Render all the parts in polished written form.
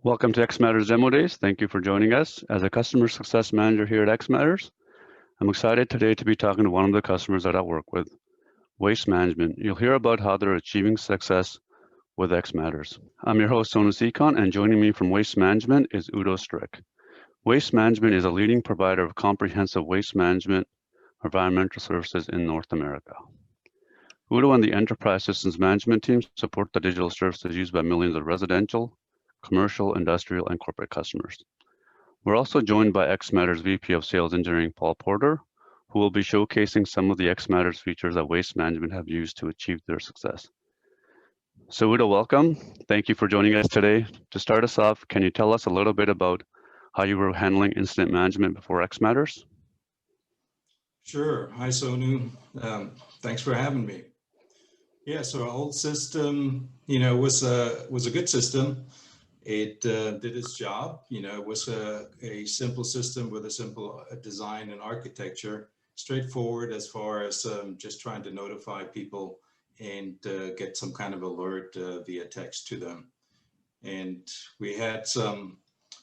Welcome to xMatters Demo Days. Thank you for joining us. As a customer success manager here at xMatters, I'm excited today to be talking to one of the customers that I work with, Waste Management. You'll hear about how they're achieving success with xMatters. I'm your host, Sonu, Sekhon, and joining me from Waste Management is Udo Strick. Waste Management is a leading provider of comprehensive waste management environmental services in North America. Udo and the Enterprise Systems Management team support the digital services used by millions of residential, commercial, industrial, and corporate customers. We're also joined by xMatters VP of Sales Engineering, Paul Porter, who will be showcasing some of the xMatters features that Waste Management have used to achieve their success. So Udo, welcome. Thank you for joining us today. To start us off, can you tell us a little bit about how you were handling incident management before xMatters? Sure. Hi, Sonu. Thanks for having me. Yeah, so our old system, was a good system. It did its job. It was a simple system with a simple design and architecture, straightforward as far as just trying to notify people and get some kind of alert via text to them. And we had some,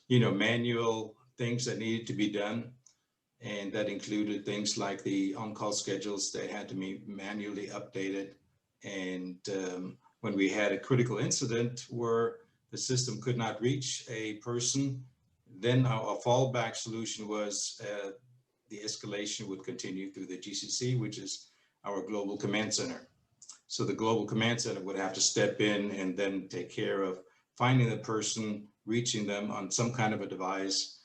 manual things that needed to be done. And that included things like the on-call schedules that had to be manually updated. And when we had a critical incident where the system could not reach a person, then our fallback solution was the escalation would continue through the GCC, which is our global command center. So the global command center would have to step in and then take care of finding the person, reaching them on some kind of a device,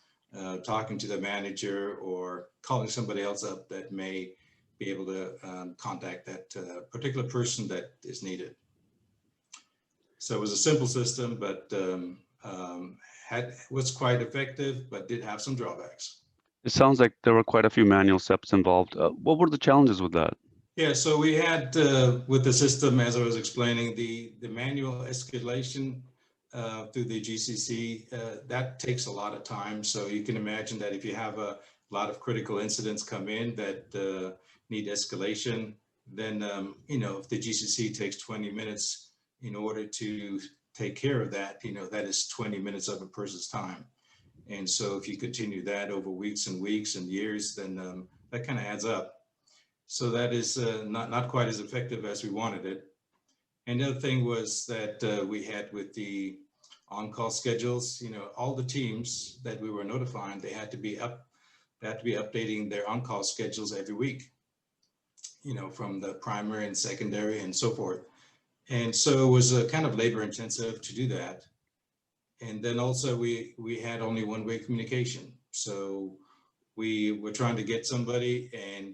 talking to the manager or calling somebody else up that may be able to contact that particular person that is needed. So it was a simple system, but was quite effective, but did have some drawbacks. It sounds like there were quite a few manual steps involved. What were the challenges with that? Yeah, so we had with the system, as I was explaining, the manual escalation through the GCC, that takes a lot of time. So you can imagine that if you have a lot of critical incidents come in that need escalation, then, if the GCC takes 20 minutes in order to take care of that, that is 20 minutes of a person's time. And so if you continue that over weeks and weeks and years, then that kind of adds up. So that is not quite as effective as we wanted it. And the other thing was that we had with the on-call schedules, all the teams that we were notifying, they had to be updating their on-call schedules every week, from the primary and secondary and so forth. And so it was kind of labor intensive to do that. And then also we had only one-way communication. So we were trying to get somebody and,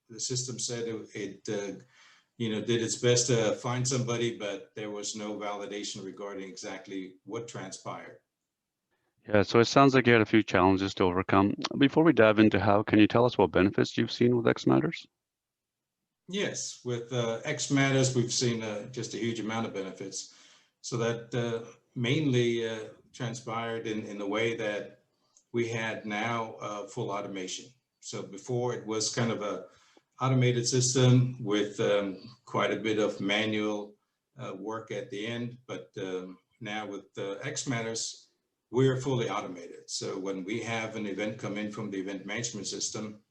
the system said it did its best to find somebody, but there was no validation regarding exactly what transpired. Yeah, so it sounds like you had a few challenges to overcome. Before we dive into how, can you tell us what benefits you've seen with xMatters? Yes, with xMatters, we've seen just a huge amount of benefits. So that mainly transpired in the way that we had now full automation. So before it was kind of a automated system with quite a bit of manual work at the end, but now with xMatters, we're fully automated. So when we have an event come in from the event management system,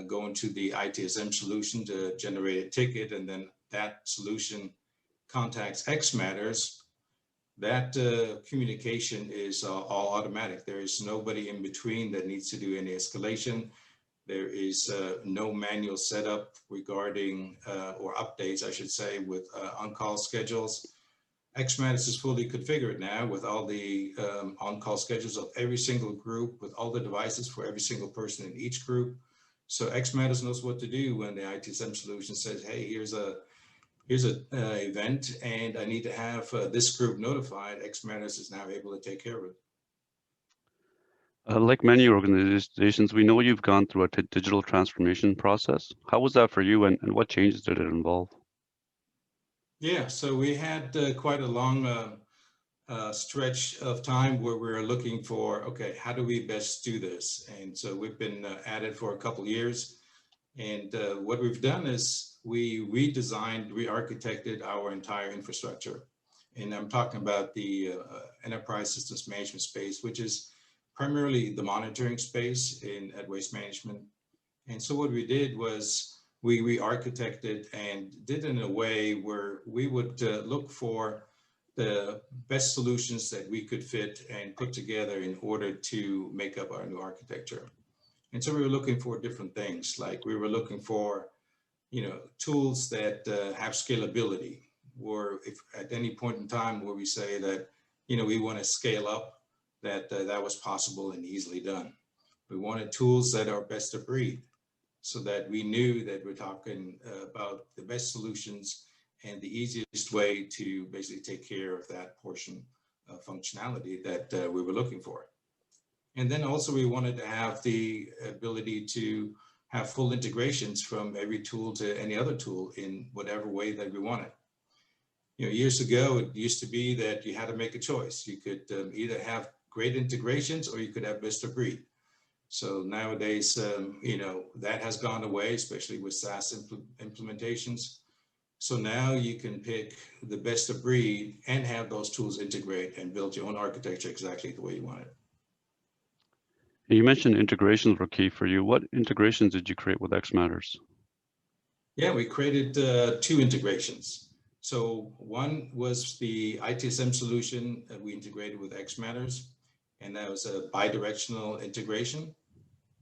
go into the ITSM solution to generate a ticket, and then that solution contacts xMatters, that communication is all automatic. There is nobody in between that needs to do any escalation. There is no manual setup regarding, or updates, I should say, with on-call schedules. xMatters is fully configured now with all the on-call schedules of every single group, with all the devices for every single person in each group. So xMatters knows what to do when the ITSM solution says, hey, here's a event and I need to have this group notified. xMatters is now able to take care of it. Like many organizations, we know you've gone through a digital transformation process. How was that for you, and what changes did it involve? Yeah, so we had quite a long stretch of time where we're looking for, okay, how do we best do this? And so we've been at it for a couple of years. And what we've done is we redesigned, re-architected our entire infrastructure. And I'm talking about the enterprise systems management space, which is primarily the monitoring space at Waste Management. And so what we did was we re-architected and did it in a way where we would look for the best solutions that we could fit and put together in order to make up our new architecture. And so we were looking for different things, like we were looking for, tools that have scalability, or if at any point in time where we say that, we want to scale up, that was possible and easily done. We wanted tools that are best of breed, so that we knew that we're talking about the best solutions and the easiest way to basically take care of that portion of functionality that we were looking for. And then also we wanted to have the ability to have full integrations from every tool to any other tool in whatever way that we wanted. Years ago, it used to be that you had to make a choice. You could either have great integrations or you could have best of breed. So nowadays, that has gone away, especially with SaaS implementations. So now you can pick the best of breed and have those tools integrate and build your own architecture exactly the way you want it. You mentioned integrations were key for you. What integrations did you create with xMatters? Yeah, we created 2 integrations. So one was the ITSM solution that we integrated with xMatters, and that was a bidirectional integration.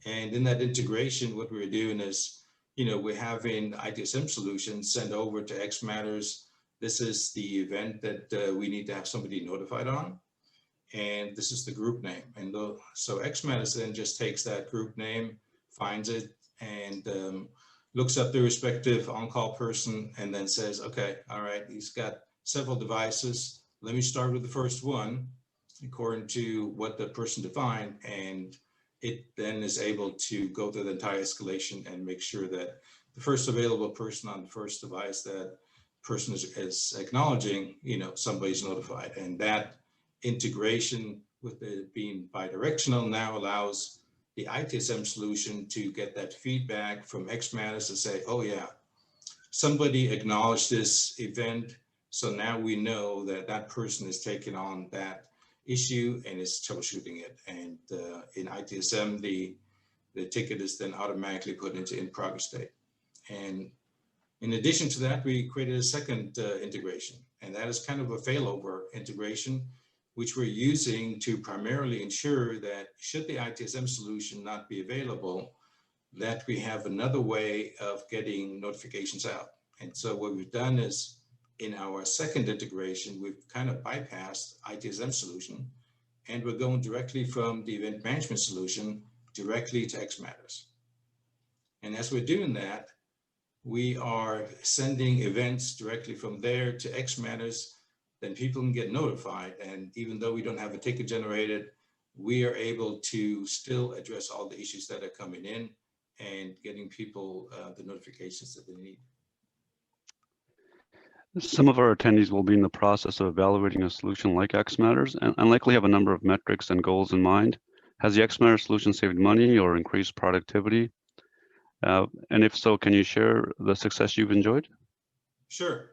And in that integration, what we were doing is, we're having ITSM solutions send over to xMatters. This is the event that we need to have somebody notified on. And this is the group name. And so xMatters then just takes that group name, finds it, and looks up the respective on-call person, and then says, okay, all right, he's got several devices. Let me start with the first one, according to what the person defined. And it then is able to go through the entire escalation and make sure that the first available person on the first device, that person is acknowledging, somebody's notified. And that integration with it being bidirectional now allows the ITSM solution to get that feedback from xMatters to say, oh yeah, somebody acknowledged this event. So now we know that that person is taking on that issue and is troubleshooting it. And in ITSM, the ticket is then automatically put into in progress state. And in addition to that, we created a second integration, and that is kind of a failover integration, which we're using to primarily ensure that should the ITSM solution not be available, that we have another way of getting notifications out. And so what we've done is, in our second integration, we've kind of bypassed ITSM solution, and we're going directly from the event management solution directly to xMatters. And as we're doing that, we are sending events directly from there to xMatters. Then people can get notified. And even though we don't have a ticket generated, we are able to still address all the issues that are coming in and getting people the notifications that they need. Some of our attendees will be in the process of evaluating a solution like xMatters and likely have a number of metrics and goals in mind. Has the xMatters solution saved money or increased productivity? And if so, can you share the success you've enjoyed? Sure.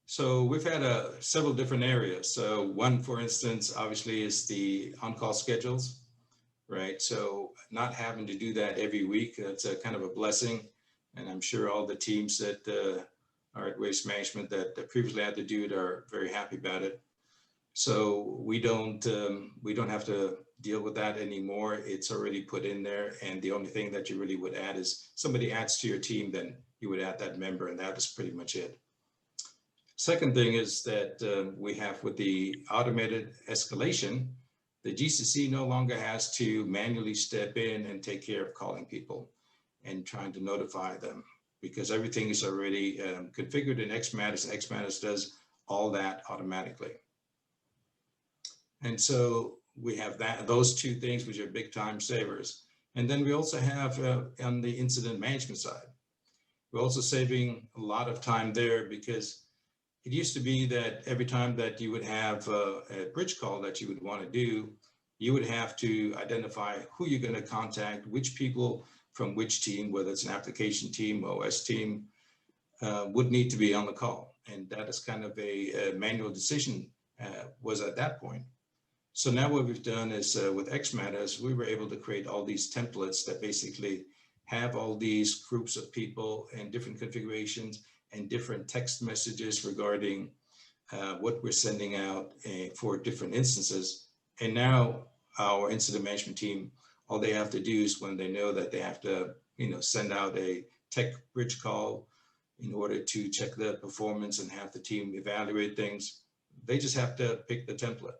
So we've had several different areas. So one, for instance, obviously is the on-call schedules, right? So not having to do that every week, that's a kind of a blessing. And I'm sure all the teams that are at Waste Management that previously had to do it are very happy about it. So we don't have to deal with that anymore. It's already put in there. And the only thing that you really would add is somebody adds to your team, then you would add that member, and that is pretty much it. Second thing is that we have with the automated escalation, the GCC no longer has to manually step in and take care of calling people and trying to notify them, because everything is already configured in xMatters. xMatters does all that automatically. And so we have those two things, which are big time savers. And then we also have on the incident management side, we're also saving a lot of time there, because it used to be that every time that you would have a bridge call that you would want to do, you would have to identify who you're going to contact, which people from which team, whether it's an application team, OS team, would need to be on the call. And that is kind of a manual decision was at that point. So now what we've done is with xMatters, we were able to create all these templates that basically have all these groups of people and different configurations and different text messages regarding what we're sending out for different instances. And now our incident management team, all they have to do is when they know that they have to, send out a tech bridge call in order to check the performance and have the team evaluate things, they just have to pick the template.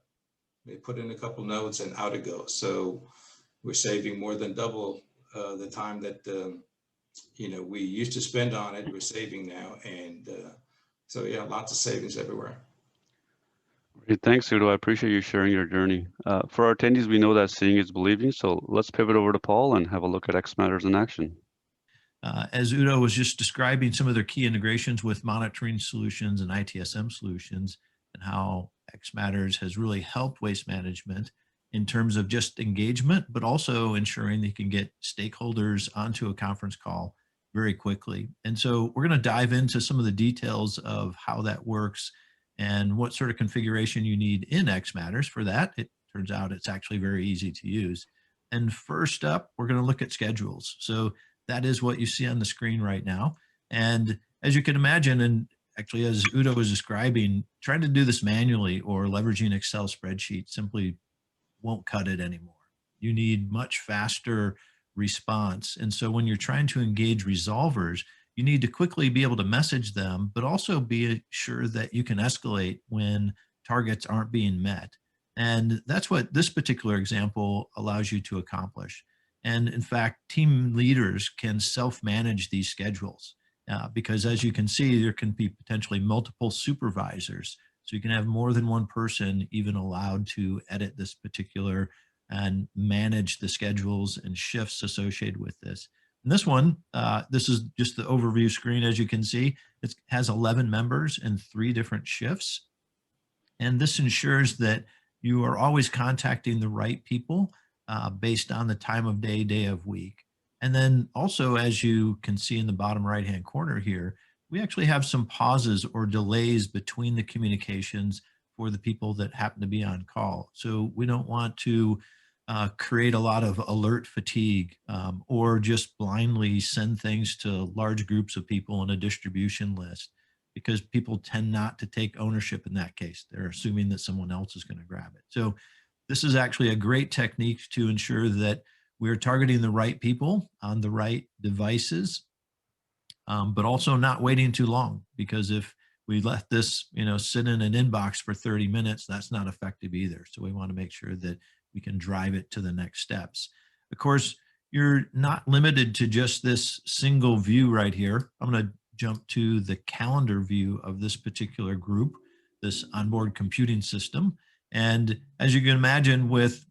They put in a couple notes and out it goes. So we're saving more than double the time that we used to spend on it. We're saving now, and so yeah, lots of savings everywhere. Great. Thanks, Udo. I appreciate you sharing your journey. For our attendees, we know that seeing is believing, so let's pivot over to Paul and have a look at xMatters in action. As Udo was just describing some of their key integrations with monitoring solutions and ITSM solutions, and how xMatters has really helped waste management in terms of just engagement, but also ensuring they can get stakeholders onto a conference call very quickly. And so we're going to dive into some of the details of how that works and what sort of configuration you need in xMatters. For that, it turns out it's actually very easy to use. And first up, we're going to look at schedules. So that is what you see on the screen right now. And as you can imagine, and actually as Udo was describing, trying to do this manually or leveraging Excel spreadsheets simply won't cut it anymore. You need much faster response. And so when you're trying to engage resolvers, you need to quickly be able to message them, but also be sure that you can escalate when targets aren't being met. And that's what this particular example allows you to accomplish. And in fact, team leaders can self-manage these schedules because as you can see, there can be potentially multiple supervisors. So you can have more than one person even allowed to edit this particular and manage the schedules and shifts associated with this. And this one, this is just the overview screen. As you can see, it has 11 members and 3 different shifts. And this ensures that you are always contacting the right people based on the time of day, day of week. And then also, as you can see in the bottom right-hand corner here, we actually have some pauses or delays between the communications for the people that happen to be on call. So we don't want to create a lot of alert fatigue or just blindly send things to large groups of people in a distribution list, because people tend not to take ownership in that case. They're assuming that someone else is going to grab it. So this is actually a great technique to ensure that we're targeting the right people on the right devices, but also not waiting too long, because if we let this sit in an inbox for 30 minutes, that's not effective either. So we want to make sure that we can drive it to the next steps. Of course, you're not limited to just this single view right here. I'm going to jump to the calendar view of this particular group, this onboard computing system. And as you can imagine, with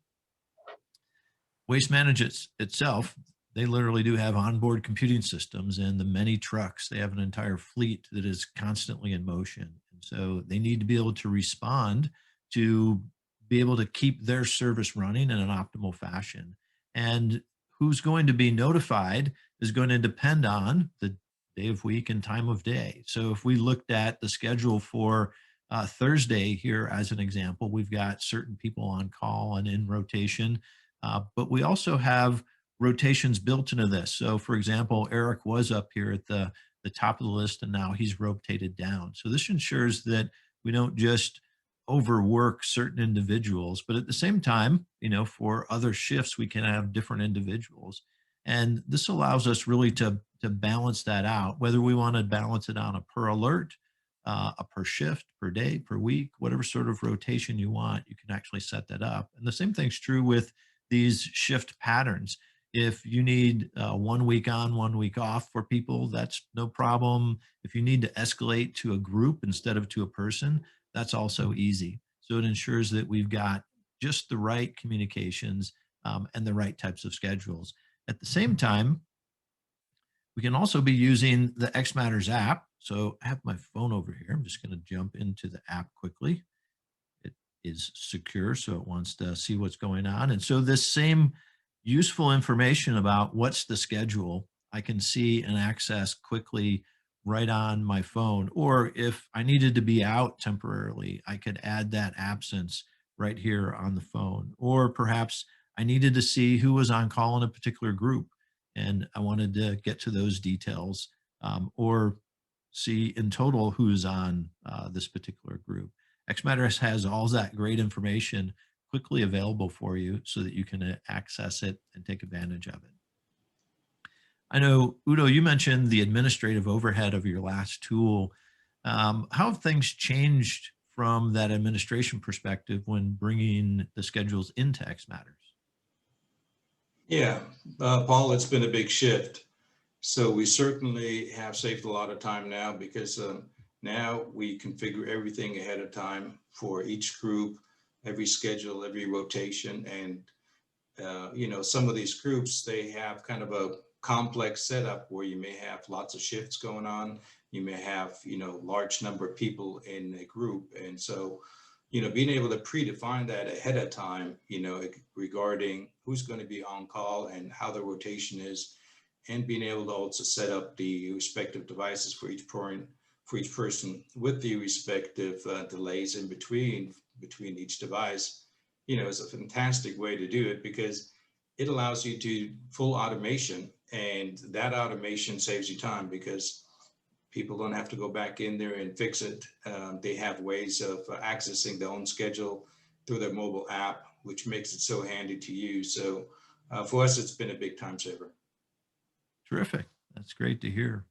Waste Management itself, they literally do have onboard computing systems and the many trucks. They have an entire fleet that is constantly in motion. And so they need to be able to respond to be able to keep their service running in an optimal fashion. And who's going to be notified is going to depend on the day of week and time of day. So if we looked at the schedule for Thursday here as an example, we've got certain people on call and in rotation, but we also have rotations built into this. So for example, Eric was up here at the top of the list and now he's rotated down. So this ensures that we don't just overwork certain individuals, but at the same time, for other shifts, we can have different individuals. And this allows us really to balance that out, whether we want to balance it on a per alert, a per shift, per day, per week, whatever sort of rotation you want, you can actually set that up. And the same thing's true with these shift patterns. If you need 1 week on, 1 week off for people, that's no problem. If you need to escalate to a group instead of to a person, that's also easy. So it ensures that we've got just the right communications and the right types of schedules. At the same time, we can also be using the xMatters app. So I have my phone over here. I'm just going to jump into the app quickly. It is secure, so it wants to see what's going on. And so this same useful information about what's the schedule, I can see and access quickly right on my phone. Or if I needed to be out temporarily, I could add that absence right here on the phone. Or perhaps I needed to see who was on call in a particular group and I wanted to get to those details, or see in total who's on this particular group. xMatters has all that great information quickly available for you so that you can access it and take advantage of it. I know, Udo, you mentioned the administrative overhead of your last tool. How have things changed from that administration perspective when bringing the schedules into xMatters? Yeah, Paul, it's been a big shift. So we certainly have saved a lot of time now because now we configure everything ahead of time for each group, every schedule, every rotation. And, some of these groups, they have kind of a complex setup where you may have lots of shifts going on. You may have, large number of people in a group. And so, being able to predefine that ahead of time, regarding who's going to be on call and how the rotation is, and being able to also set up the respective devices for each person with the respective delays in between each device, is a fantastic way to do it because it allows you to full automation, and that automation saves you time because people don't have to go back in there and fix it. They have ways of accessing their own schedule through their mobile app, which makes it so handy to use. So for us, it's been a big time saver. Terrific. That's great to hear.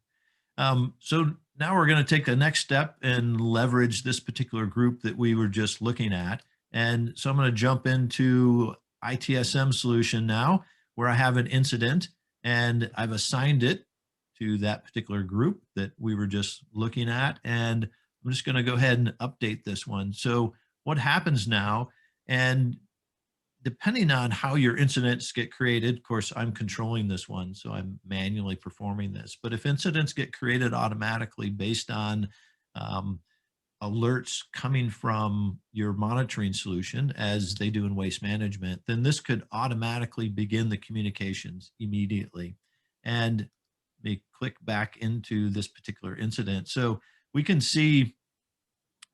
So now we're going to take the next step and leverage this particular group that we were just looking at. And so I'm going to jump into ITSM solution now, where I have an incident and I've assigned it to that particular group that we were just looking at. And I'm just going to go ahead and update this one. So what happens now, and depending on how your incidents get created, of course, I'm controlling this one, so I'm manually performing this. But if incidents get created automatically based on alerts coming from your monitoring solution, as they do in waste management, then this could automatically begin the communications immediately. And let me click back into this particular incident. So we can see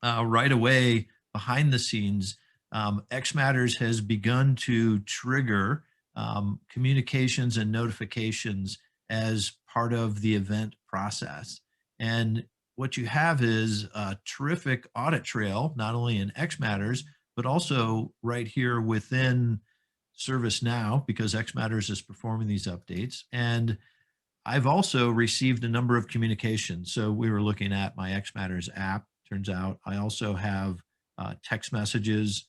right away behind the scenes, xMatters has begun to trigger communications and notifications as part of the event process. And what you have is a terrific audit trail, not only in xMatters, but also right here within ServiceNow, because xMatters is performing these updates. And I've also received a number of communications. So we were looking at my xMatters app. Turns out I also have text messages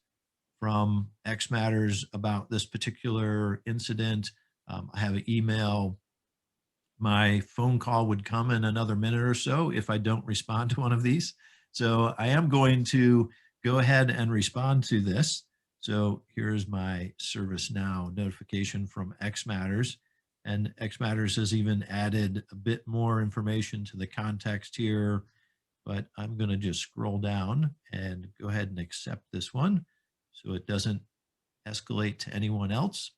from xMatters about this particular incident. I have an email. My phone call would come in another minute or so if I don't respond to one of these. So I am going to go ahead and respond to this. So here's my ServiceNow notification from xMatters. And xMatters has even added a bit more information to the context here, but I'm going to just scroll down and go ahead and accept this one so it doesn't escalate to anyone else.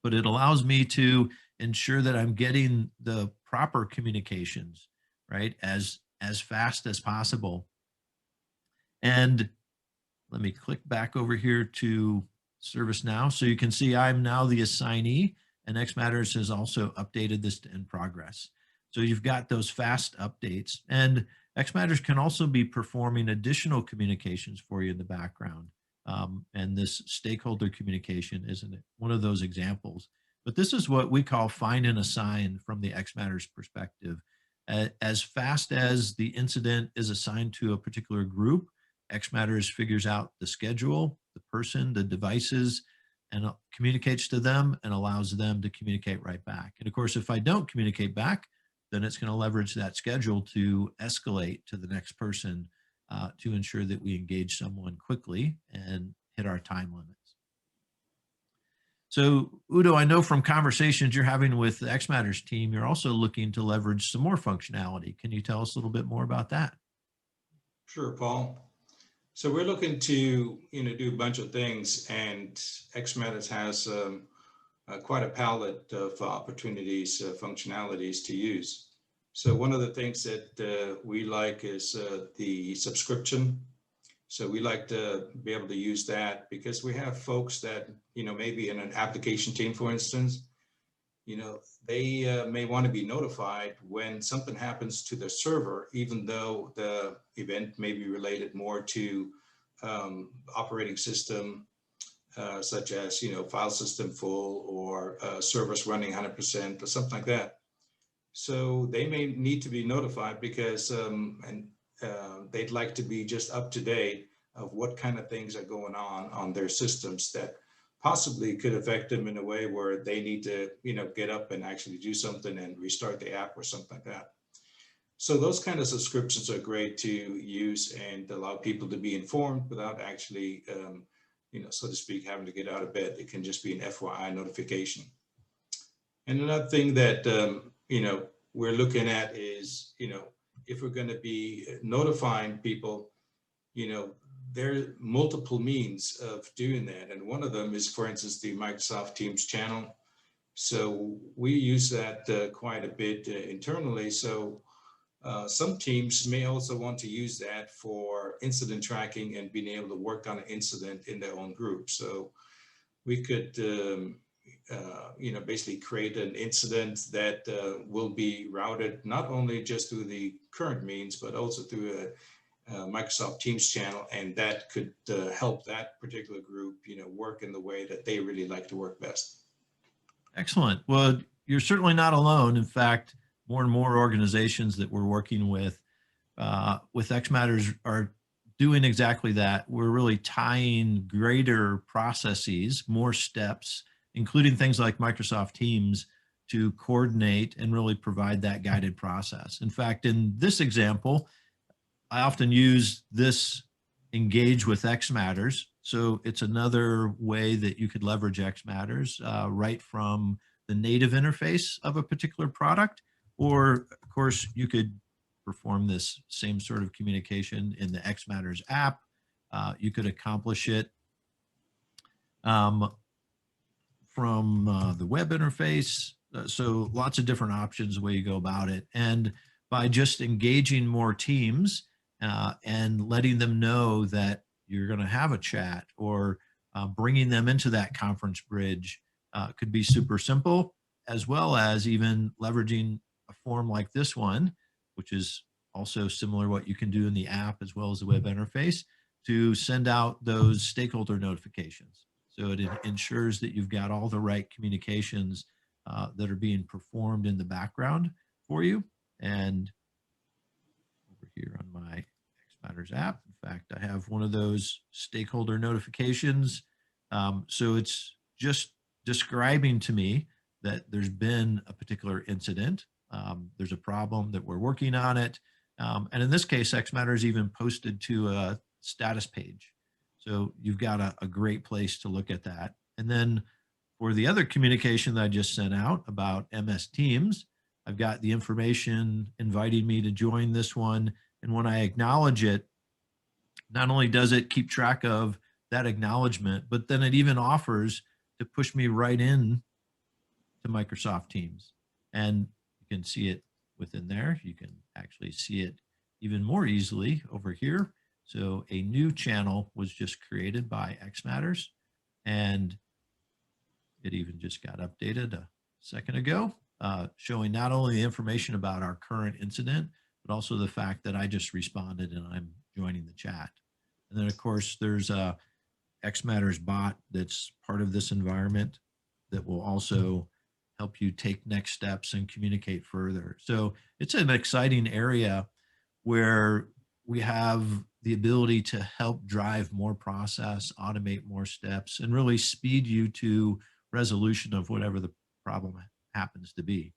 But it allows me to ensure that I'm getting the proper communications, right, as fast as possible. And let me click back over here to ServiceNow. So you can see I'm now the assignee, and xMatters has also updated this to in progress. So you've got those fast updates, and xMatters can also be performing additional communications for you in the background. And this stakeholder communication isn't one of those examples. But this is what we call find and assign from the xMatters perspective. As fast as the incident is assigned to a particular group, xMatters figures out the schedule, the person, the devices, and communicates to them and allows them to communicate right back. And of course, if I don't communicate back, then it's going to leverage that schedule to escalate to the next person to ensure that we engage someone quickly and hit our time limits. So Udo, I know from conversations you're having with the xMatters team, you're also looking to leverage some more functionality. Can you tell us a little bit more about that? Sure, Paul. So we're looking to do a bunch of things, and xMatters has quite a palette of opportunities, functionalities to use. So one of the things that we like is the subscription. So we like to be able to use that because we have folks that, maybe in an application team, for instance, they may want to be notified when something happens to the server, even though the event may be related more to operating system, such as, file system full or servers running 100% or something like that. So they may need to be notified because they'd like to be just up to date of what kind of things are going on their systems that possibly could affect them in a way where they need to, get up and actually do something and restart the app or something like that. So those kind of subscriptions are great to use and allow people to be informed without actually, so to speak, having to get out of bed. It can just be an FYI notification. And another thing that, we're looking at is, if we're going to be notifying people, there are multiple means of doing that. And one of them is, for instance, the Microsoft Teams channel. So we use that quite a bit internally. So some teams may also want to use that for incident tracking and being able to work on an incident in their own group. So we could, basically create an incident that will be routed not only just through the current means, but also through a Microsoft Teams channel, and that could help that particular group, work in the way that they really like to work best. Excellent. Well, you're certainly not alone. In fact, more and more organizations that we're working with xMatters are doing exactly that. We're really tying greater processes, more steps, including things like Microsoft Teams, to coordinate and really provide that guided process. In fact, in this example, I often use this engage with xMatters. So it's another way that you could leverage xMatters right from the native interface of a particular product. Or of course, you could perform this same sort of communication in the xMatters app. You could accomplish it from the web interface. So lots of different options the way you go about it. And by just engaging more teams and letting them know that you're going to have a chat or bringing them into that conference bridge could be super simple, as well as even leveraging a form like this one, which is also similar to what you can do in the app as well as the web interface, to send out those stakeholder notifications. So it ensures that you've got all the right communications that are being performed in the background for you. And over here on my xMatters app, in fact, I have one of those stakeholder notifications. So it's just describing to me that there's been a particular incident. There's a problem that we're working on it. And in this case, xMatters even posted to a status page. So you've got a great place to look at that. And then for the other communication that I just sent out about MS Teams, I've got the information inviting me to join this one. And when I acknowledge it, not only does it keep track of that acknowledgement, but then it even offers to push me right in to Microsoft Teams. And you can see it within there. You can actually see it even more easily over here. So a new channel was just created by xMatters, and it even just got updated a second ago, showing not only the information about our current incident, but also the fact that I just responded and I'm joining the chat. And then of course there's a xMatters bot that's part of this environment that will also help you take next steps and communicate further. So it's an exciting area where we have the ability to help drive more process, automate more steps, and really speed you to resolution of whatever the problem happens to be.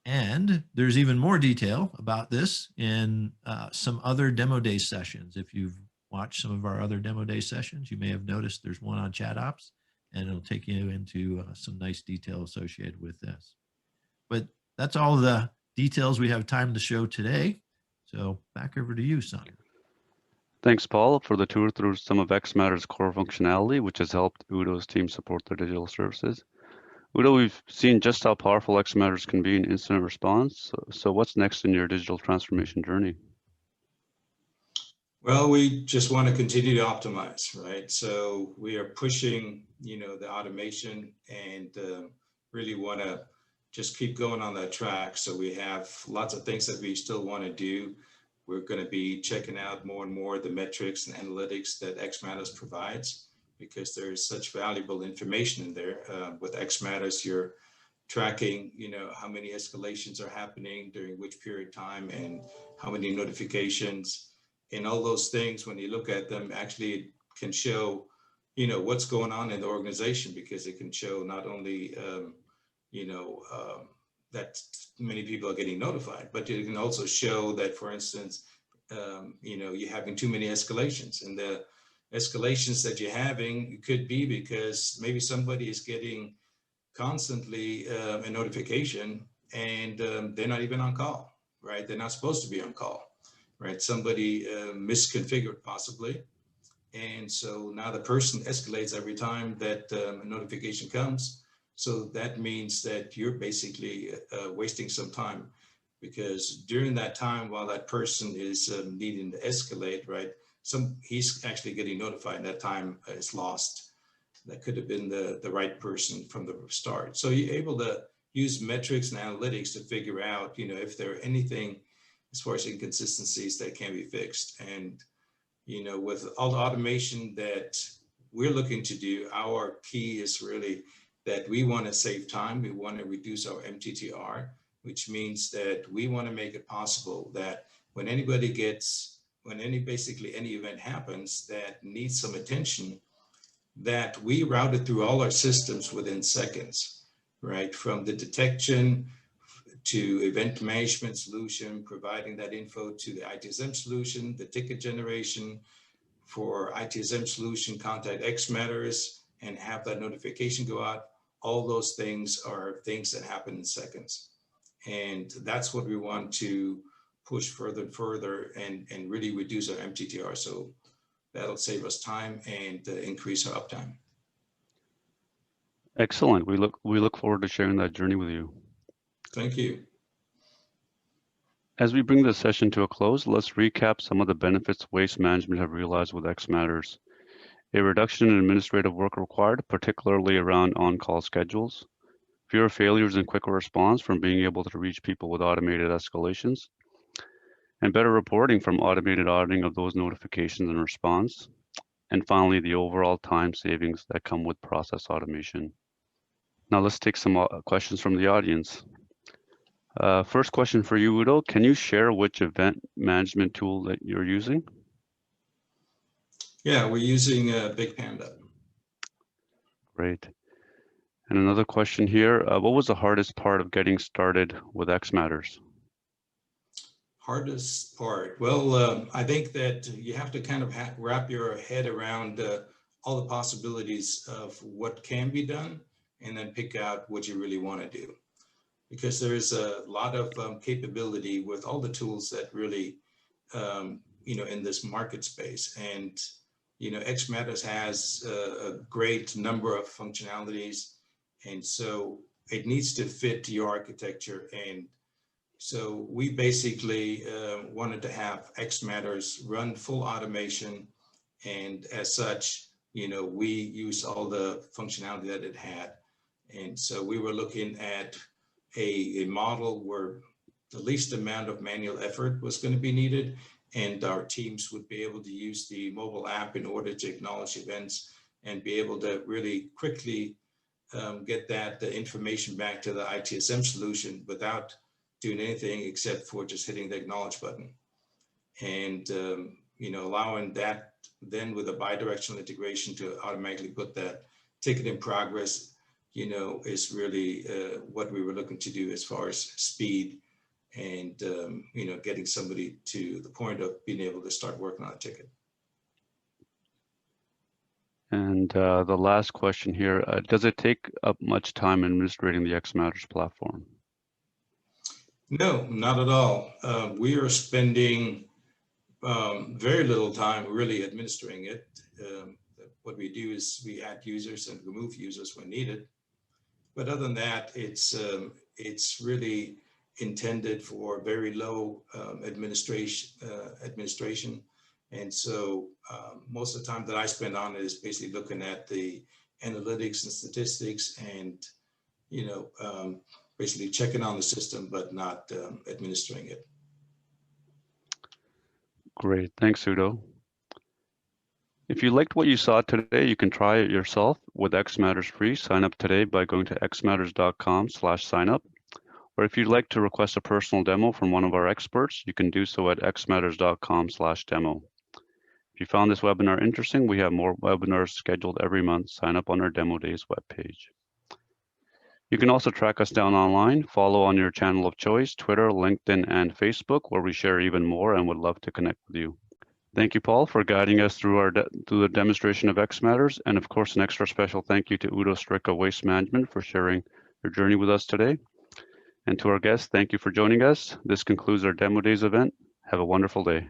And there's even more detail about this in some other demo day sessions. If you've watched some of our other demo day sessions, you may have noticed there's one on chat ops, and it'll take you into some nice detail associated with this. But that's all the details we have time to show today. So back over to you, Sonu. Thanks, Paul, for the tour through some of xMatters' core functionality, which has helped Udo's team support their digital services. Udo, we've seen just how powerful xMatters can be in incident response. So what's next in your digital transformation journey? Well, we just want to continue to optimize, right? So we are pushing, the automation and really want to just keep going on that track. So we have lots of things that we still want to do. We're going to be checking out more and more the metrics and analytics that xMatters provides, because there's such valuable information in there. With xMatters, you're tracking, how many escalations are happening during which period of time and how many notifications and all those things. When you look at them, actually it can show, what's going on in the organization, because it can show not only, that many people are getting notified, but it can also show that, for instance, you're having too many escalations, and the escalations that you're having could be because maybe somebody is getting constantly a notification and they're not even on call, right? They're not supposed to be on call, right? Somebody misconfigured possibly. And so now the person escalates every time that a notification comes. So that means that you're basically wasting some time, because during that time, while that person is needing to escalate, right, he's actually getting notified, and that time is lost. That could have been the right person from the start. So you're able to use metrics and analytics to figure out, if there are anything as far as inconsistencies that can be fixed. And, with all the automation that we're looking to do, our key is really that we want to save time. We want to reduce our MTTR, which means that we want to make it possible that when basically any event happens that needs some attention, that we route it through all our systems within seconds, right? From the detection to event management solution, providing that info to the ITSM solution, the ticket generation for ITSM solution, contact xMatters and have that notification go out. All those things are things that happen in seconds. And that's what we want to push further and further and really reduce our MTTR. So that'll save us time and increase our uptime. Excellent. We look forward to sharing that journey with you. Thank you. As we bring this session to a close, let's recap some of the benefits waste management have realized with xMatters. A reduction in administrative work required, particularly around on-call schedules, fewer failures and quicker response from being able to reach people with automated escalations, and better reporting from automated auditing of those notifications and response. And finally, the overall time savings that come with process automation. Now let's take some questions from the audience. First question for you, Udo. Can you share which event management tool that you're using? Yeah, we're using Big Panda. Great. And another question here. What was the hardest part of getting started with xMatters? Hardest part? Well, I think that you have to kind of wrap your head around all the possibilities of what can be done, and then pick out what you really want to do. Because there's a lot of capability with all the tools that really, in this market space. And, xMatters has a great number of functionalities. And so it needs to fit your architecture. And so we basically wanted to have xMatters run full automation. And as such, we use all the functionality that it had. And so we were looking at a model where the least amount of manual effort was going to be needed, and our teams would be able to use the mobile app in order to acknowledge events and be able to really quickly get that information back to the ITSM solution without doing anything except for just hitting the acknowledge button. And allowing that then with a bidirectional integration to automatically put that ticket in progress, is really what we were looking to do as far as speed and, getting somebody to the point of being able to start working on a ticket. And the last question here, does it take up much time administrating the xMatters platform? No, not at all. We are spending very little time really administering it. What we do is we add users and remove users when needed. But other than that, it's really intended for very low administration. And so most of the time that I spend on it is basically looking at the analytics and statistics and, basically checking on the system, but not administering it. Great, thanks, Udo. If you liked what you saw today, you can try it yourself with xMatters free. Sign up today by going to xmatters.com/signup. Or if you'd like to request a personal demo from one of our experts, you can do so at xmatters.com/demo. If you found this webinar interesting, we have more webinars scheduled every month. Sign up on our Demo Days webpage. You can also track us down online, follow on your channel of choice, Twitter, LinkedIn, and Facebook, where we share even more and would love to connect with you. Thank you, Paul, for guiding us through the demonstration of xMatters, and of course, an extra special thank you to Udo Strick of Waste Management for sharing your journey with us today. And to our guests, thank you for joining us. This concludes our Demo Days event. Have a wonderful day.